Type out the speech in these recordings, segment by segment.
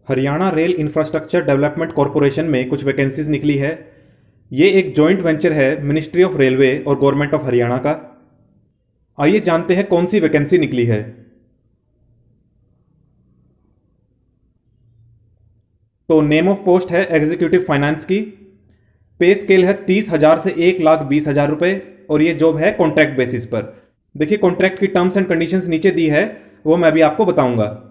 Haryana rail infrastructure development corporation में कुछ vacancies निकली है। ये एक जॉइंट वेंचर है मिनिस्ट्री ऑफ रेलवे और गवर्नमेंट ऑफ हरियाणा का। आइए जानते हैं कौन सी वैकेंसी निकली है। तो नेम ऑफ पोस्ट है एग्जीक्यूटिव फाइनेंस की। पे स्केल है 30,000 से 1,20,000 रुपए और ये जॉब है कॉन्ट्रैक्ट बेसिस पर। देखिए कॉन्ट्रैक्ट की टर्म्स एंड कंडीशंस नीचे दी है, वो मैं अभी आपको बताऊंगा।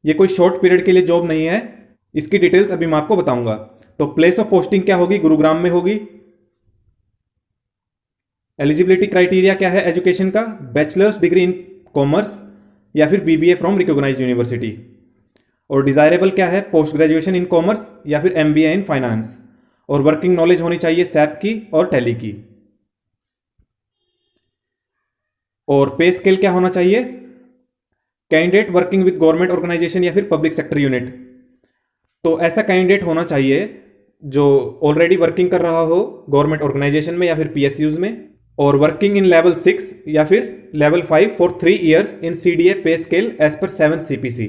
ये कोई शॉर्ट पीरियड के लिए जॉब नहीं है, इसकी डिटेल्स अभी मैं आपको बताऊंगा। तो प्लेस ऑफ पोस्टिंग क्या होगी, गुरुग्राम में होगी। एलिजिबिलिटी क्राइटेरिया क्या है एजुकेशन का, बैचलर्स डिग्री इन कॉमर्स या फिर बीबीए फ्रॉम रिकॉग्नाइज्ड यूनिवर्सिटी। और डिजायरेबल क्या है, पोस्ट ग्रेजुएशन इन कॉमर्स या फिर एमबीए इन फाइनेंस। और वर्किंग नॉलेज होनी चाहिए सैप की और टैली की। और पे स्केल क्या होना चाहिए, candidate working with government organisation या फिर पब्लिक सेक्टर यूनिट। तो ऐसा कैंडिडेट होना चाहिए जो ऑलरेडी वर्किंग कर रहा हो गवर्नमेंट ऑर्गेनाइजेशन में या फिर पीएसयूज में, और वर्किंग इन लेवल 6 या फिर level 5 for 3 years in CDA pay scale as per 7th CPC,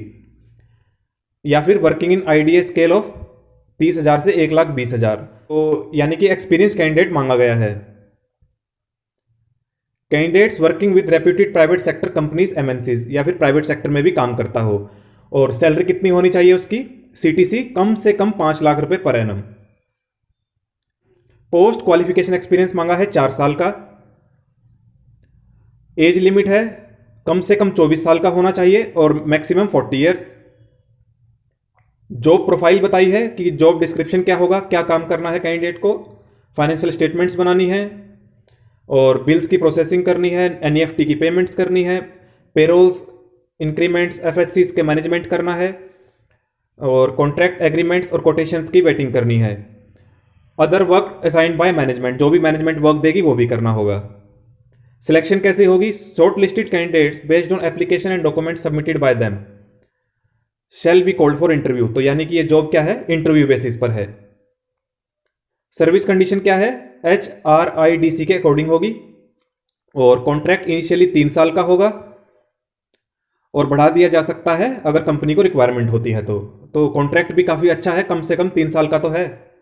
या फिर working in IDA scale of 30,000 से 1,20,000। तो यानी कि एक्सपीरियंस कैंडिडेट मांगा गया है। Candidates working with reputed private sector companies MNCs या फिर प्राइवेट सेक्टर में भी काम करता हो। और सैलरी कितनी होनी चाहिए उसकी, सीटीसी कम से कम 5 लाख रुपए per annum. Post qualification experience मांगा है 4 साल का। एज लिमिट है कम से कम 24 साल का होना चाहिए और मैक्सिमम 40 ईयर्स। जॉब प्रोफाइल बताई है कि जॉब डिस्क्रिप्शन क्या होगा, क्या काम करना है कैंडिडेट को। फाइनेंशियल स्टेटमेंट्स बनानी है और बिल्स की प्रोसेसिंग करनी है, एनईएफटी की पेमेंट्स करनी है, पेरोल्स, इंक्रीमेंट्स, एफएससीज के मैनेजमेंट करना है और कॉन्ट्रैक्ट एग्रीमेंट्स और कोटेशंस की वेटिंग करनी है। Other work assigned by management, जो भी मैनेजमेंट वर्क देगी वो भी करना होगा। सिलेक्शन कैसे होगी, short listed candidates based on application and document submitted by them shall be called for interview. तो यानी कि ये जॉब क्या है, इंटरव्यू बेसिस पर है। सर्विस कंडीशन क्या है, HRIDC के अकॉर्डिंग होगी और कॉन्ट्रैक्ट इनिशियली 3 साल का होगा और बढ़ा दिया जा सकता है अगर कंपनी को रिक्वायरमेंट होती है तो कॉन्ट्रैक्ट भी काफी अच्छा है, कम से कम 3 साल का तो है।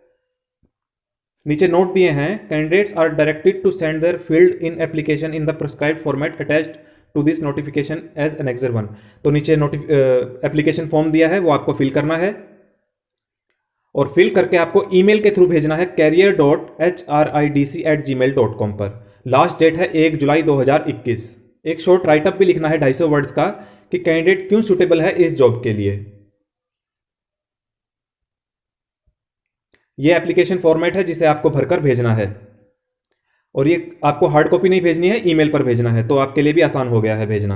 नीचे नोट दिए हैं, candidates are directed to send their filled in application in the prescribed format attached to this notification as annexure 1। तो नीचे एप्लीकेशन फॉर्म दिया है, वो आपको फिल करना है और फिल करके आपको ईमेल के थ्रू भेजना है career.hridc@gmail.com पर। लास्ट डेट है 1 जुलाई 2021। एक शॉर्ट राइटअप भी लिखना है 250 वर्ड्स का कि कैंडिडेट क्यों सुटेबल है इस जॉब के लिए। यह एप्लीकेशन फॉर्मेट है जिसे आपको भरकर भेजना है और ये आपको हार्ड कॉपी नहीं भेजनी है, ईमेल पर भेजना है, तो आपके लिए भी आसान हो गया है भेजना।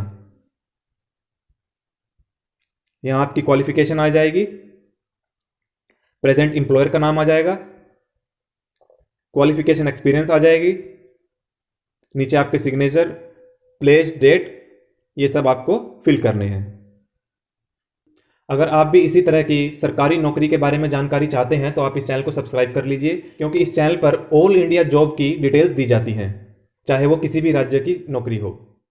यहां आपकी क्वालिफिकेशन आ जाएगी, प्रेजेंट इंप्लॉयर का नाम आ जाएगा, क्वालिफिकेशन एक्सपीरियंस आ जाएगी, नीचे आपके सिग्नेचर, प्लेस, डेट, ये सब आपको फिल करने हैं। अगर आप भी इसी तरह की सरकारी नौकरी के बारे में जानकारी चाहते हैं तो आप इस चैनल को सब्सक्राइब कर लीजिए, क्योंकि इस चैनल पर ऑल इंडिया जॉब की डिटेल्स दी जाती हैं, चाहे वो किसी भी राज्य की नौकरी हो।